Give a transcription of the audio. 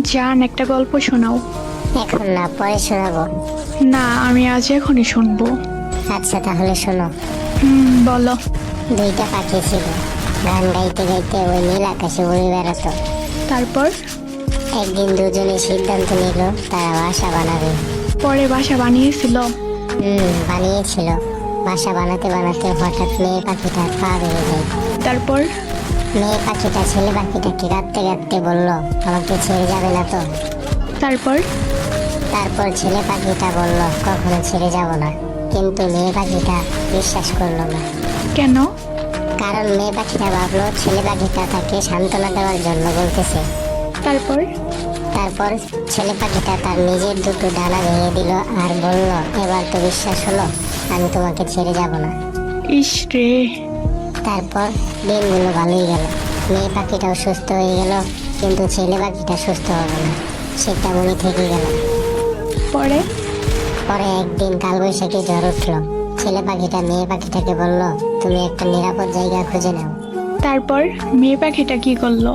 জান, একটা গল্প শোনাও। এখন না, পরে শোনাবো। না, আমি আজ এখনই শুনবো। আচ্ছা তাহলে শোনো। বলো। দুইটা পাখি ছিল, গান গাইতে গাইতে ওই নীল আকাশে উড়ে বেড়াতো। তারপর? একদিন দুজনে সিদ্ধান্ত নিল তারা বাসা বানাবে। পরে বাসা বানিয়েছিল? বানিয়েছিল। বাসা বানাতে বানাতে হঠাৎ মেয়ে পাখিটার পা ভেঙে যায়। তারপর? মেয়ে পাখিটা ছেলে পাখিটাকে কাঁদতে কাঁদতে বলল, আমাকে ছেড়ে যাবে না তো? তারপর? তারপর ছেলে পাখিটা বলল, কখনো ছেড়ে যাব না। কিন্তু মেয়ে পাখিটা বিশ্বাস করলো না। কেন? কারণ মেয়ে পাখিটা ভাবলো ছেলে পাখিটা তাকে সান্ত্বনা দেওয়ার জন্য বলতেছে। তারপর? তারপর ছেলে পাখিটা তার নিজের দুটো ডানা ভেঙে দিল আর বলল, এবার তো বিশ্বাস হলো, আমি তোমাকে ছেড়ে যাব না। ইস রে। তারপর দিনগুলো ভালোই গেল। মেয়ে পাখিটাও সুস্থ হয়ে গেল, কিন্তু ছেলে পাখিটা সুস্থ হলো না, সেটা মনে থেকে গেল। পরে? পরে একদিন কালবৈশাখী ঝড় উঠলো। ছেলে পাখিটা মেয়ে পাখিটাকে বলল, তুমি একটা নিরাপদ জায়গা খুঁজে নাও। তারপর মেয়ে পাখিটা কি করলো?